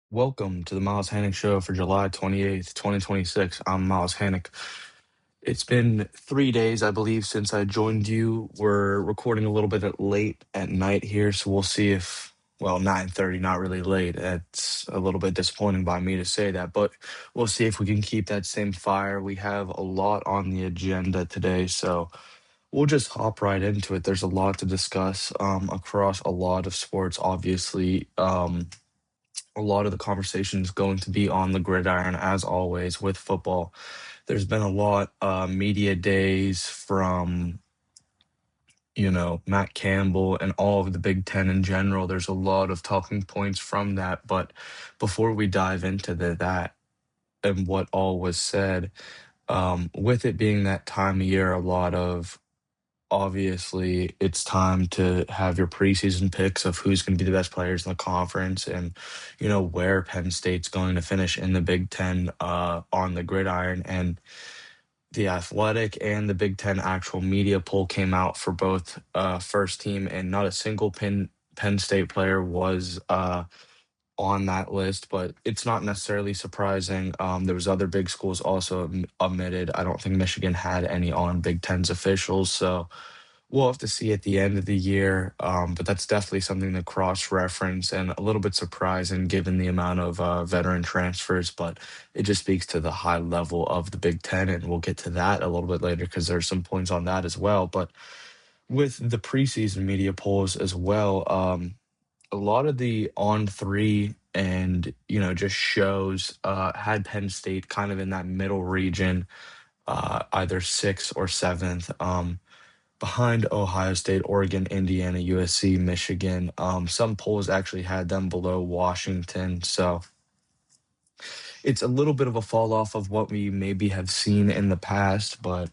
Welcome to the Myles Hannak Show for July 28th, 2026. I'm Myles Hannak. It's been 3 days, I believe, since I joined you. We're recording a little bit late at night here, so we'll see if, well, 9:30, not really late. It's a little bit disappointing by me to say that, but we'll see if we can keep that same fire. We have a lot on the agenda today, so we'll just hop right into it. There's a lot to discuss across a lot of sports, obviously. A lot of the conversation is going to be on the gridiron as always with football. There's been a lot media days from Matt Campbell and all of the Big Ten in general. There's a lot of talking points from that. But before we dive into that and what all was said, with it being that time of year, a lot of obviously it's time to have your preseason picks of who's going to be the best players in the conference and where Penn State's going to finish in the Big Ten on the gridiron. And the Athletic and the Big Ten actual media poll came out for both first team, and not a single Penn State player was on that list, but it's not necessarily surprising. There was other big schools also omitted. I don't think Michigan had any on Big Ten's officials, so we'll have to see at the end of the year, but that's definitely something to cross-reference and a little bit surprising given the amount of veteran transfers, but it just speaks to the high level of the Big Ten, and we'll get to that a little bit later because there's some points on that as well. But with the preseason media polls as well, a lot of the on three and just shows had Penn State kind of in that middle region, either sixth or seventh. Behind Ohio State, Oregon, Indiana, USC, Michigan. Some polls actually had them below Washington. So it's a little bit of a fall off of what we maybe have seen in the past, but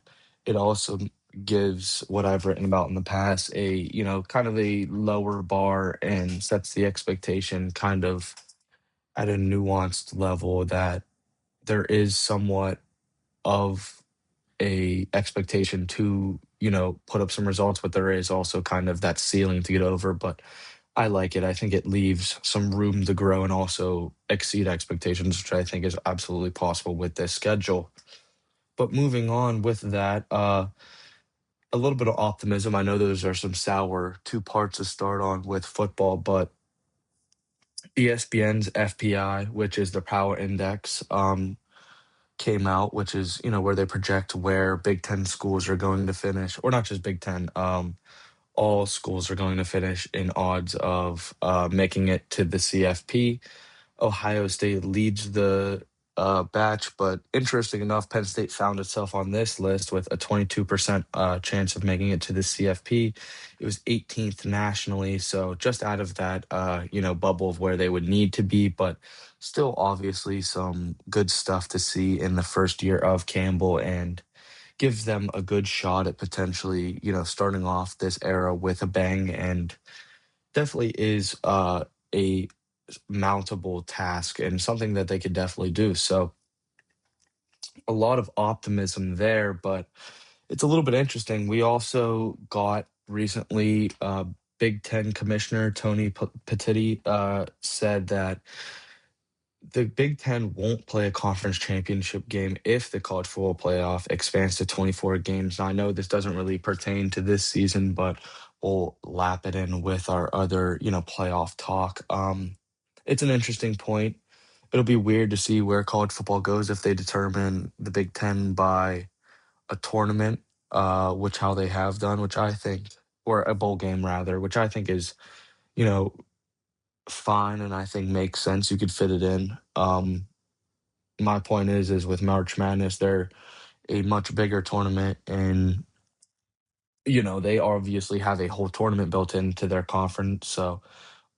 it also gives what I've written about in the past a, kind of a lower bar and sets the expectation kind of at a nuanced level that there is somewhat of a expectation to put up some results, but there is also kind of that ceiling to get over. But I like it. I think it leaves some room to grow and also exceed expectations, which I think is absolutely possible with this schedule. But moving on with that, a little bit of optimism. I know those are some sour two parts to start on with football, but ESPN's FPI, which is the power index, came out, which is, where they project where Big Ten schools are going to finish, or not just Big Ten, all schools are going to finish in odds of making it to the CFP. Ohio State leads the batch, but interesting enough, Penn State found itself on this list with a 22% chance of making it to the CFP. It was 18th nationally, so just out of that, bubble of where they would need to be, but still obviously some good stuff to see in the first year of Campbell and gives them a good shot at potentially, starting off this era with a bang and definitely is a mountable task and something that they could definitely do. So a lot of optimism there, but it's a little bit interesting. We also got recently Big Ten Commissioner Tony Petitti said that the Big Ten won't play a conference championship game if the college football playoff expands to 24 games. Now, I know this doesn't really pertain to this season, but we'll lap it in with our other, playoff talk. It's an interesting point. It'll be weird to see where college football goes if they determine the Big Ten by a tournament, which how they have done, which I think, or a bowl game rather, which I think is, you know, fine and I think makes sense. You could fit it in. My point is with March Madness, they're a much bigger tournament and they obviously have a whole tournament built into their conference. So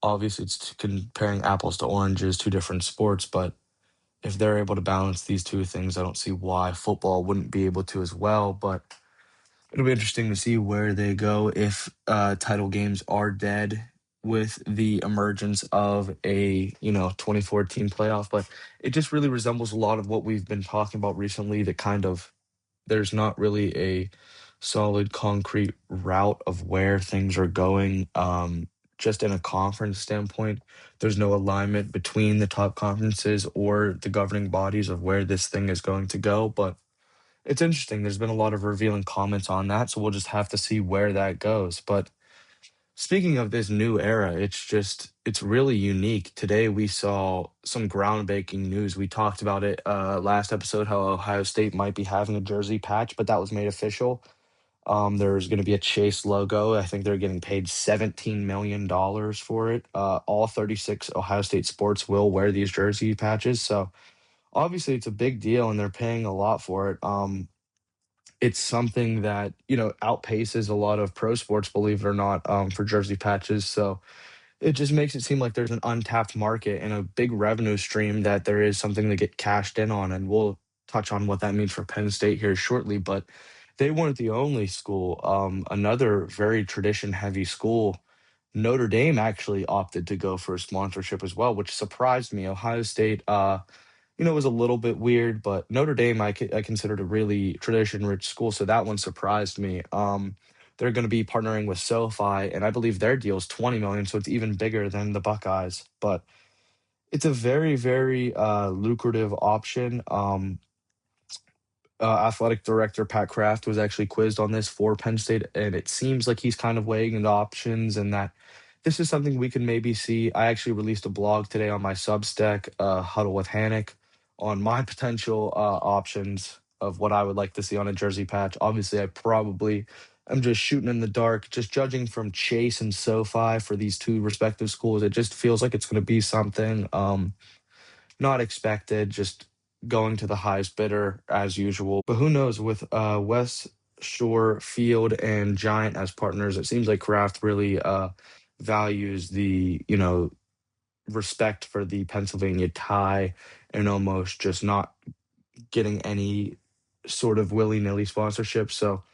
obviously it's comparing apples to oranges, two different sports, but if they're able to balance these two things, I don't see why football wouldn't be able to as well. But it'll be interesting to see where they go if title games are dead with the emergence of a 2014 playoff. But it just really resembles a lot of what we've been talking about recently. That kind of there's not really a solid concrete route of where things are going. just in a conference standpoint, there's no alignment between the top conferences or the governing bodies of where this thing is going to go. But it's interesting. There's been a lot of revealing comments on that, so we'll just have to see where that goes. But speaking of this new era, it's really unique. Today we saw some groundbreaking news. We talked about it last episode how Ohio State might be having a jersey patch, but that was made official. There's going to be a Chase logo. I think they're getting paid $17 million for it. All 36 Ohio State sports will wear these jersey patches. So obviously it's a big deal and they're paying a lot for it. It's something that, outpaces a lot of pro sports, believe it or not, for jersey patches. So it just makes it seem like there's an untapped market and a big revenue stream that there is something to get cashed in on. And we'll touch on what that means for Penn State here shortly. But they weren't the only school. Another very tradition heavy school, Notre Dame, actually opted to go for a sponsorship as well, which surprised me. Ohio State, was a little bit weird, but Notre Dame I considered a really tradition-rich school, so that one surprised me. They're going to be partnering with SoFi, and I believe their deal is 20 million, so it's even bigger than the Buckeyes. But it's a very, very lucrative option. Athletic director Pat Kraft was actually quizzed on this for Penn State, and it seems like he's kind of weighing into options and that this is something we can maybe see. I actually released a blog today on my Substack, Huddle with Hannak, on my potential options of what I would like to see on a jersey patch. Obviously, I probably am just shooting in the dark, just judging from Chase and SoFi for these two respective schools. It just feels like it's going to be something. Not expected, just going to the highest bidder as usual. But who knows, with West Shore Field and Giant as partners, it seems like Kraft really values the, respect for the Pennsylvania tie and almost just not getting any sort of willy-nilly sponsorship. So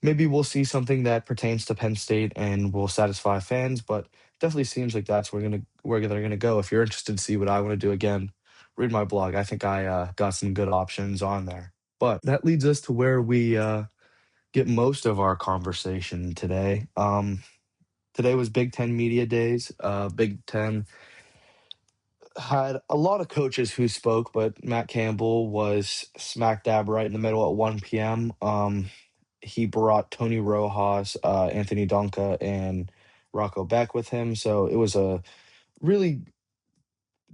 maybe we'll see something that pertains to Penn State and will satisfy fans, but definitely seems like that's where they're gonna go. If you're interested to see what I want to do again, read my blog. I think I got some good options on there. But that leads us to where we get most of our conversation today. Today was Big Ten Media Days. Big Ten had a lot of coaches who spoke, but Matt Campbell was smack dab right in the middle at 1 p.m. He brought Tony Rojas, Anthony Donka, and Rocco Beck with him. So it was a really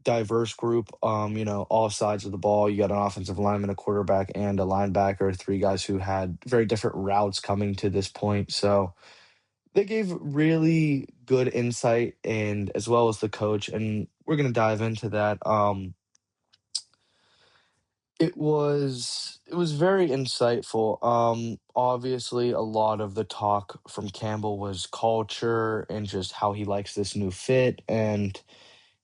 diverse group. All sides of the ball. You got an offensive lineman, a quarterback, and a linebacker. Three guys who had very different routes coming to this point. So they gave really good insight, and as well as the coach. And we're gonna dive into that. It was very insightful. Obviously a lot of the talk from Campbell was culture and just how he likes this new fit. And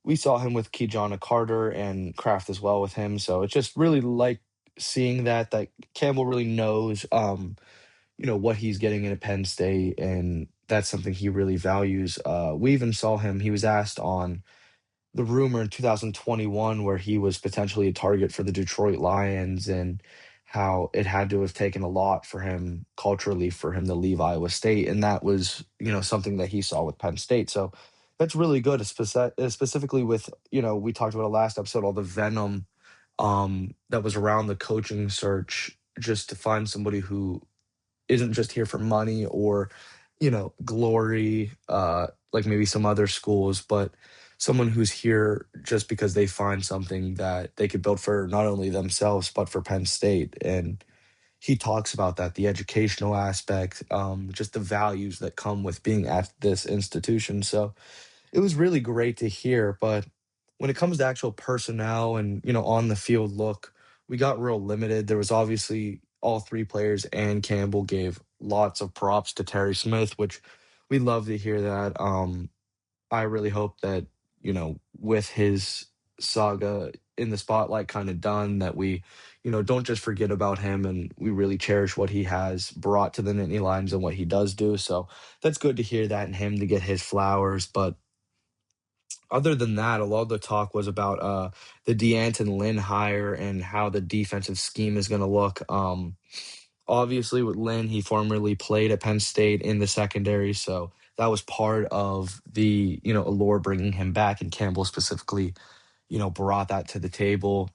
we saw him with Keyjana Carter and Kraft as well with him. So it's just really like seeing that Campbell really knows what he's getting in a Penn State, and that's something he really values. We even saw him, he was asked on the rumor in 2021 where he was potentially a target for the Detroit Lions and how it had to have taken a lot for him culturally for him to leave Iowa State. And that was, something that he saw with Penn State. So that's really good, specifically with, we talked about it last episode, all the venom that was around the coaching search just to find somebody who isn't just here for money or, glory, like maybe some other schools, but someone who's here just because they find something that they could build for not only themselves, but for Penn State. And he talks about that, the educational aspect, just the values that come with being at this institution. So it was really great to hear. But when it comes to actual personnel and, on the field look, we got real limited. There was obviously all three players, and Campbell gave lots of props to Terry Smith, which we love to hear that. I really hope that, with his saga in the spotlight kind of done, that we, don't just forget about him and we really cherish what he has brought to the Nittany Lions and what he does do. So that's good to hear that and him to get his flowers. But other than that, a lot of the talk was about the D'Anton Lynn hire and how the defensive scheme is going to look. Obviously, with Lynn, he formerly played at Penn State in the secondary, so that was part of the, allure bringing him back, and Campbell specifically, brought that to the table.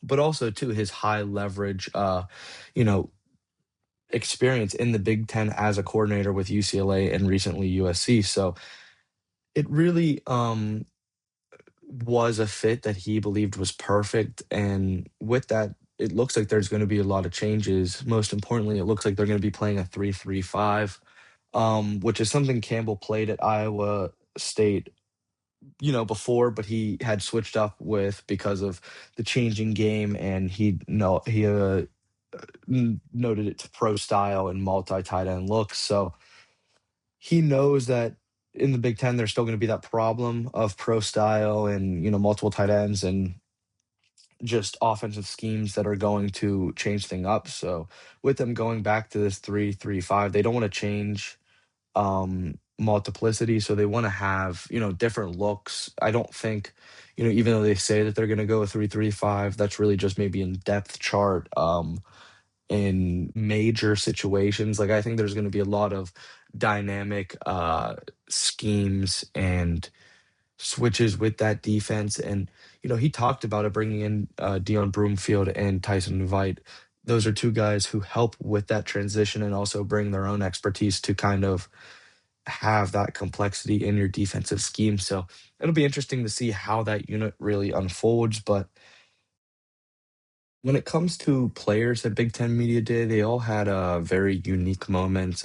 But also too his high leverage, you know, experience in the Big Ten as a coordinator with UCLA and recently USC. So it really was a fit that he believed was perfect. And with that, it looks like there's going to be a lot of changes. Most importantly, it looks like they're going to be playing a 3-3-5, which is something Campbell played at Iowa State, before, but he had switched up with because of the changing game, and he noted it to pro style and multi tight end looks. So he knows that in the Big Ten, there's still going to be that problem of pro style and multiple tight ends and just offensive schemes that are going to change thing up. So with them going back to this 3-3-5, they don't want to change multiplicity, so they want to have different looks. I don't think even though they say that they're going to go a 3-3-5, that's really just maybe in depth chart in major situations. Like I think there's going to be a lot of dynamic schemes and switches with that defense. And he talked about it, bringing in Dion Broomfield and Tyson Vite. Those are two guys who help with that transition and also bring their own expertise to kind of have that complexity in your defensive scheme. So it'll be interesting to see how that unit really unfolds. But when it comes to players at Big Ten Media Day, they all had very unique moments.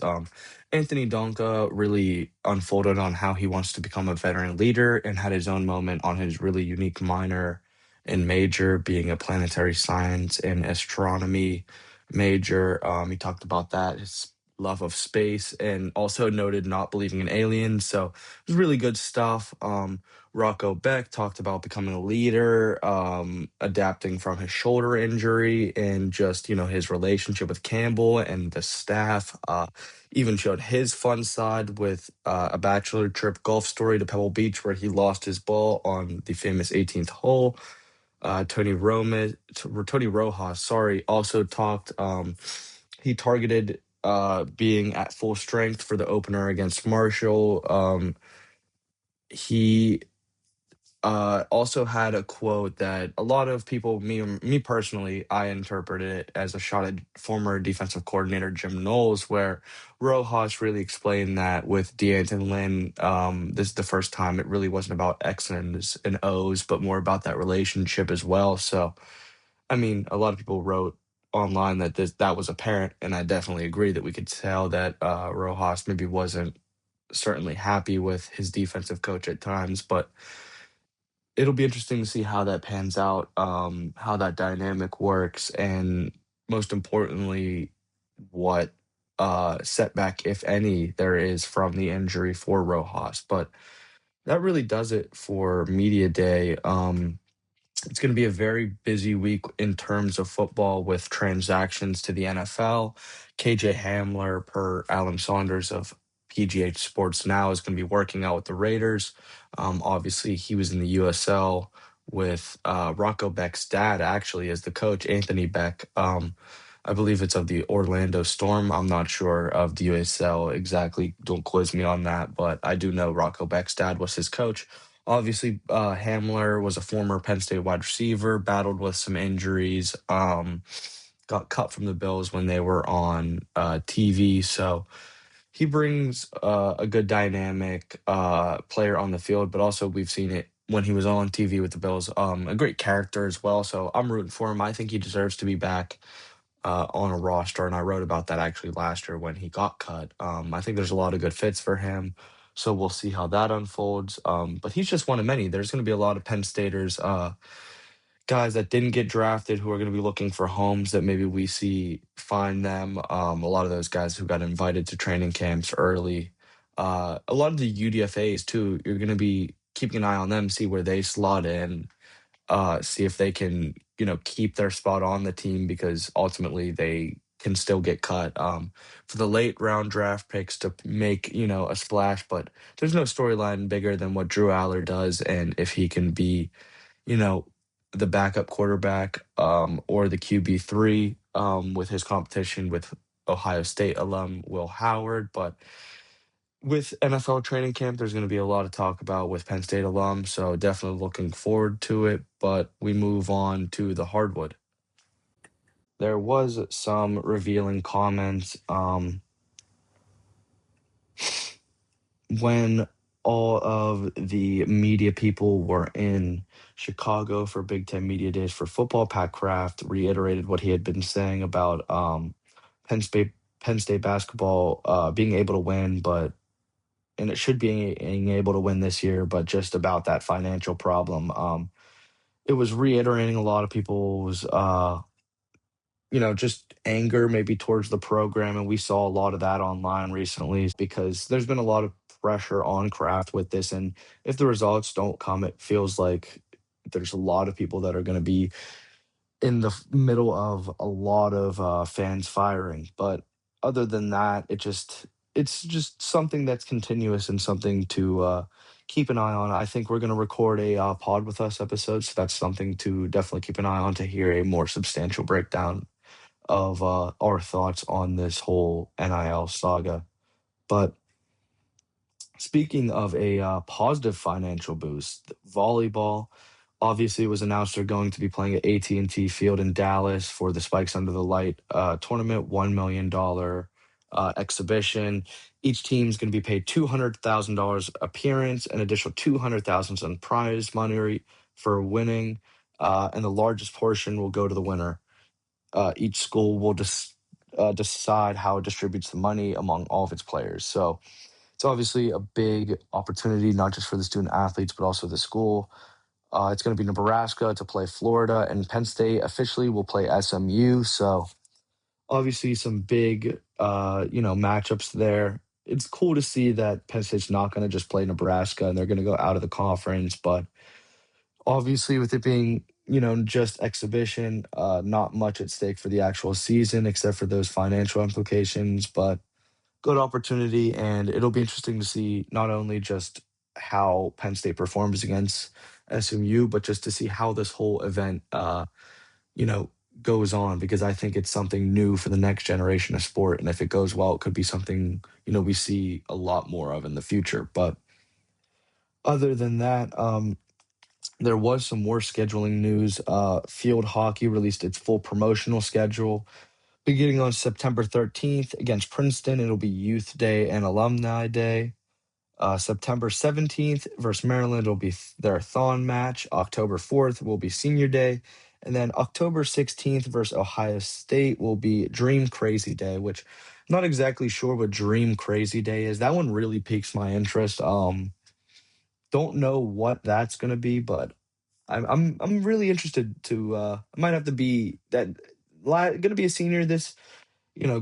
Anthony Donka really unfolded on how he wants to become a veteran leader and had his own moment on his really unique minor and major, being a planetary science and astronomy major. He talked about that, his love of space, and also noted not believing in aliens. So it was really good stuff. Rocco Beck talked about becoming a leader, adapting from his shoulder injury, and just, his relationship with Campbell and the staff. Even showed his fun side with a bachelor trip golf story to Pebble Beach where he lost his ball on the famous 18th hole. Tony Rojas, sorry, also talked. He targeted being at full strength for the opener against Marshall. He also had a quote that a lot of people, me personally, I interpreted it as a shot at former defensive coordinator Jim Knowles, where Rojas really explained that with D'Anton Lynn, this is the first time it really wasn't about X's and O's, but more about that relationship as well. So, I mean, a lot of people wrote online that that was apparent, and I definitely agree that we could tell that Rojas maybe wasn't certainly happy with his defensive coach at times, but it'll be interesting to see how that pans out, how that dynamic works, and most importantly, what setback, if any, there is from the injury for Rojas. But that really does it for Media Day. It's going to be a very busy week in terms of football with transactions to the NFL. KJ Hamler, per Alan Saunders of PGH Sports Now, is going to be working out with the Raiders. Obviously, he was in the USL with Rocco Beck's dad, actually, as the coach, Anthony Beck. I believe it's of the Orlando Storm. I'm not sure of the USL exactly. Don't quiz me on that, but I do know Rocco Beck's dad was his coach. Obviously, Hamler was a former Penn State wide receiver, battled with some injuries, got cut from the Bills when they were on TV. So he brings a good dynamic player on the field, but also we've seen it when he was on TV with the Bills, a great character as well. So I'm rooting for him. I think he deserves to be back on a roster, and I wrote about that actually last year when he got cut. I think there's a lot of good fits for him, so we'll see how that unfolds. But he's just one of many. There's going to be a lot of Penn Staters, guys that didn't get drafted who are going to be looking for homes that maybe we see find them. A lot of those guys who got invited to training camps early. A lot of the UDFAs too. You're going to be keeping an eye on them, see where they slot in, see if they can, keep their spot on the team because ultimately they can still get cut. For the late round draft picks to make, a splash, but there's no storyline bigger than what Drew Aller does. And if he can be, you know, the backup quarterback or the QB3 with his competition with Ohio State alum Will Howard. But With NFL training camp, there's going to be a lot of talk about with Penn State alums, so definitely looking forward to it. But we move on to the hardwood. There was some revealing comments when all of the media people were in Chicago for Big Ten Media Days for football. Pat Kraft reiterated what he had been saying about Penn State Penn State basketball being able to win, but and it should be being able to win this year, but just about that financial problem. It was reiterating a lot of people's just anger maybe towards the program. And we saw a lot of that online recently because there's been a lot of pressure on Kraft with this. And if the results don't come, it feels like there's a lot of people that are going to be in the middle of a lot of fans firing. But other than that, it's just something that's continuous and something to keep an eye on. I think we're going to record a pod with us episode, so that's something to definitely keep an eye on to hear a more substantial breakdown of our thoughts on this whole NIL saga. But speaking of a positive financial boost, volleyball obviously was announced they're going to be playing at AT&T Field in Dallas for the Spikes Under the Light tournament, $1 million exhibition. Each team is going to be paid $200,000 appearance, an additional $200,000 in prize money for winning, and the largest portion will go to the winner. Each school will decide how it distributes the money among all of its players. So it's obviously a big opportunity, not just for the student athletes, but also the school. It's going to be Nebraska to play Florida, and Penn State officially will play SMU. So obviously some big, matchups there. It's cool to see that Penn State's not going to just play Nebraska and they're going to go out of the conference, but obviously with it being just exhibition, not much at stake for the actual season except for those financial implications, but good opportunity. And it'll be interesting to see not only just how Penn State performs against SMU, but just to see how this whole event you know goes on, because I think it's something new for the next generation of sport, and if it goes well, it could be something we see a lot more of in the future. But other than that, there was some more scheduling news. Field hockey released its full promotional schedule. Beginning on September 13th against Princeton, it'll be Youth Day and Alumni Day. September 17th versus Maryland will be their Thon match. October 4th will be Senior Day. And then October 16th versus Ohio State will be Dream Crazy Day, which I'm not exactly sure what Dream Crazy Day is. That one really piques my interest. Don't know what that's going to be, but I'm really interested to. I might have to be that going to be a senior this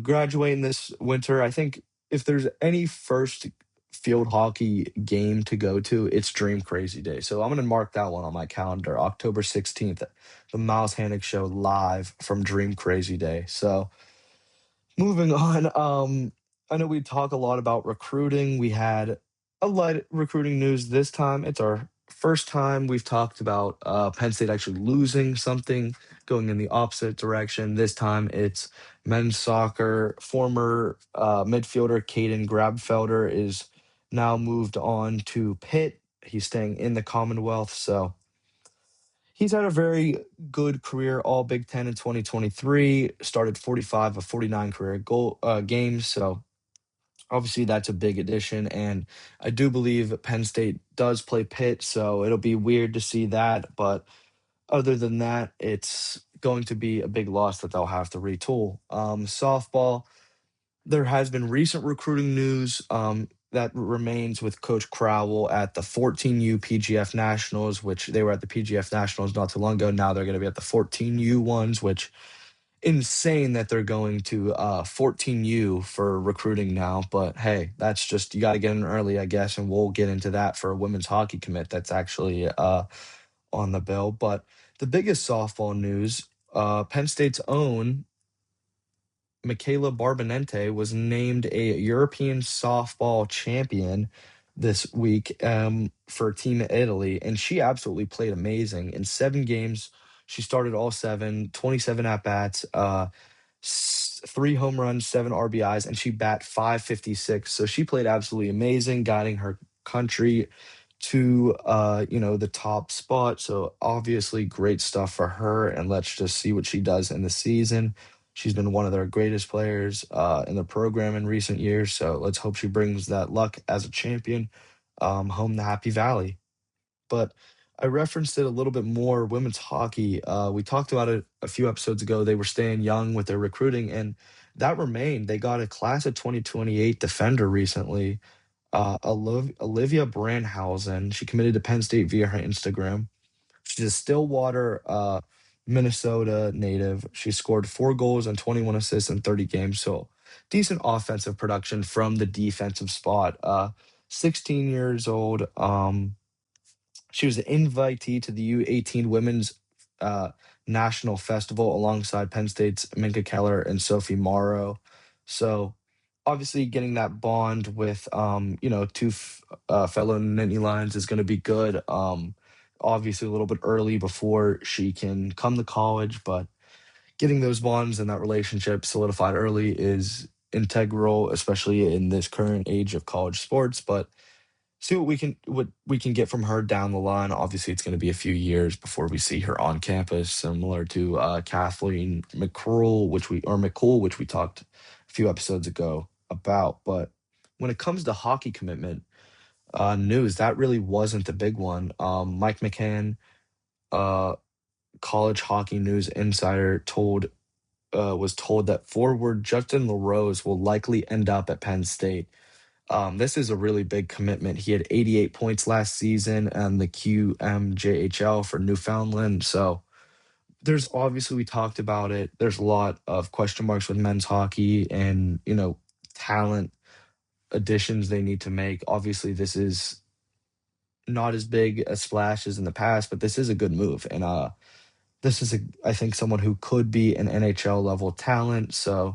graduating this winter. I think if there's any first field hockey game to go to, it's Dream Crazy Day. So I'm going to mark that one on my calendar, October 16th, the Myles Hannak Show live from Dream Crazy Day. So moving on, I know we talk a lot about recruiting. We had a light recruiting news this time. It's our first time we've talked about Penn State actually losing something, going in the opposite direction. This time it's men's soccer. Former midfielder Caden Grabfelder is now moved on to Pitt. He's staying in the Commonwealth, so he's had a very good career, all Big Ten in 2023. Started 45 of 49 career games, so obviously that's a big addition. And I do believe Penn State does play Pitt, so it'll be weird to see that. But other than that, it's going to be a big loss that they'll have to retool. Softball, there has been recent recruiting news that remains with Coach Crowell at the 14U PGF Nationals, which they were at the PGF Nationals not too long ago. Now they're going to be at the 14U ones, which insane that they're going to 14U for recruiting now. But hey, that's just, you got to get in early, I guess, and we'll get into that for a women's hockey commit that's actually on the bill. But the biggest softball news, Penn State's own Michaela Barbonente was named a European softball champion this week for Team Italy, and she absolutely played amazing. In 7 games, she started all 7, 27 at-bats, three home runs, seven RBIs, and she bat 556. So she played absolutely amazing, guiding her country to the top spot. So obviously great stuff for her. And let's just see what she does in the season. She's been one of their greatest players in the program in recent years. So let's hope she brings that luck as a champion home to Happy Valley. But I referenced it a little bit more. Women's hockey, we talked about it a few episodes ago. They were staying young with their recruiting, and that remained. They got a class of 2028 defender recently, Olivia Brandhausen. She committed to Penn State via her Instagram. She's a Stillwater, Minnesota native. She scored 4 goals and 21 assists in 30 games. So decent offensive production from the defensive spot. 16 years old. She was an invitee to the U18 Women's uh, National Festival alongside Penn State's Minka Keller and Sophie Morrow. So obviously getting that bond with two fellow Nittany Lions is going to be good. Obviously a little bit early before she can come to college, but getting those bonds and that relationship solidified early is integral, especially in this current age of college sports. But see what we can get from her down the line. Obviously, it's going to be a few years before we see her on campus, similar to Kathleen McCool, which we talked a few episodes ago about. But when it comes to hockey commitment news, that really wasn't the big one. Mike McCann, uh, college hockey news insider, was told that forward Justin LaRose will likely end up at Penn State. This is a really big commitment. He had 88 points last season and the QMJHL for Newfoundland. So there's obviously, we talked about it. There's a lot of question marks with men's hockey and, talent additions they need to make. Obviously, this is not as big a splash as in the past, but this is a good move. And this is, I think, someone who could be an NHL level talent. So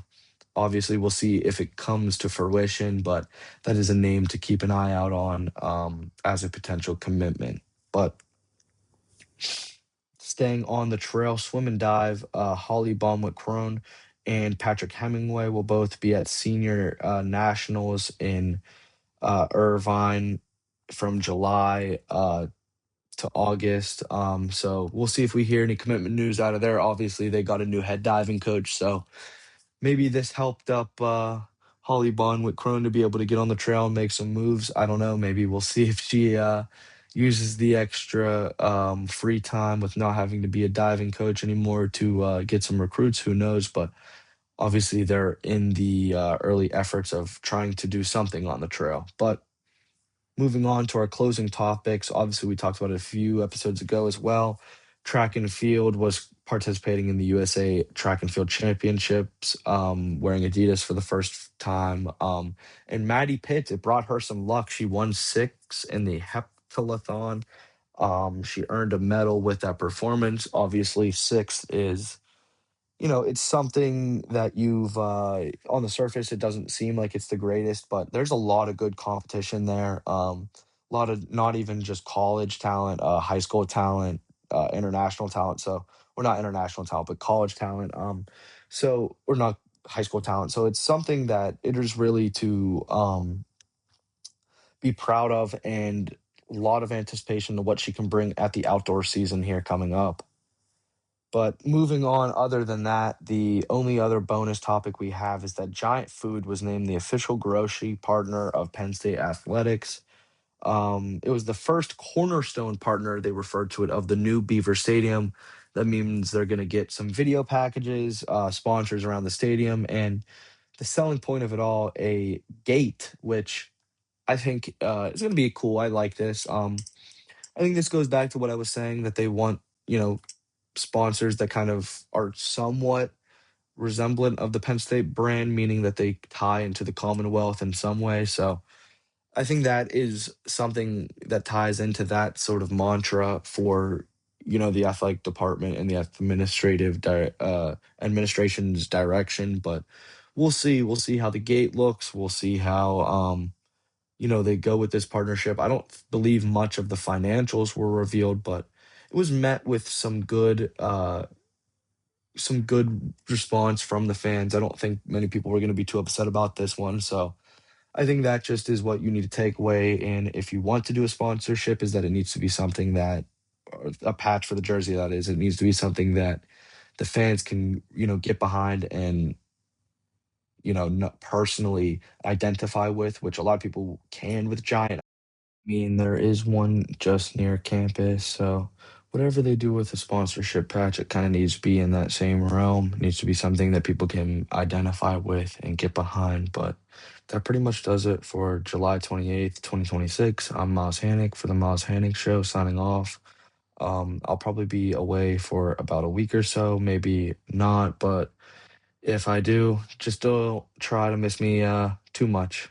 obviously, we'll see if it comes to fruition, but that is a name to keep an eye out on as a potential commitment. But staying on the trail, swim and dive, Holly Baumwick Crone and Patrick Hemingway will both be at senior nationals in Irvine from July to August. So we'll see if we hear any commitment news out of there. Obviously, they got a new head diving coach, so maybe this helped up Holly Bond with Crone to be able to get on the trail and make some moves. I don't know. Maybe we'll see if she uses the extra free time with not having to be a diving coach anymore to get some recruits. Who knows? But obviously, they're in the early efforts of trying to do something on the trail. But moving on to our closing topics, obviously, we talked about it a few episodes ago as well. Track and field was participating in the USA Track and Field Championships, wearing Adidas for the first time. And Maddie Pitt, it brought her some luck. She won six in the heptathlon. She earned a medal with that performance. Obviously, sixth is, it's something that you've on the surface, it doesn't seem like it's the greatest, but there's a lot of good competition there. A lot of not even just college talent, high school talent, international talent. So, or not international talent, but college talent. So, or not high school talent. So it's something that it is really to be proud of, and a lot of anticipation to what she can bring at the outdoor season here coming up. But moving on, other than that, the only other bonus topic we have is that Giant Food was named the official grocery partner of Penn State Athletics. It was the first cornerstone partner, they referred to it, of the new Beaver Stadium. That means they're going to get some video packages, sponsors around the stadium, and the selling point of it all, a gate, which I think is going to be cool. I like this. I think this goes back to what I was saying, that they want, sponsors that kind of are somewhat resemblant of the Penn State brand, meaning that they tie into the Commonwealth in some way. So I think that is something that ties into that sort of mantra for, the athletic department and the administration's direction. But we'll see. We'll see how the gate looks. We'll see how they go with this partnership. I don't believe much of the financials were revealed, but it was met with some good some good response from the fans. I don't think many people were going to be too upset about this one. So I think that just is what you need to take away. And if you want to do a sponsorship, is that it needs to be something that, or a patch for the jersey, that is, it needs to be something that the fans can, get behind and, not personally identify with, which a lot of people can with Giant. Mean, there is one just near campus, so whatever they do with the sponsorship patch, it kind of needs to be in that same realm. It needs to be something that people can identify with and get behind. But that pretty much does it for July 28th, 2026. I'm Myles Hannak for the Myles Hannak Show, signing off. I'll probably be away for about a week or so, maybe not, but if I do, just don't try to miss me too much.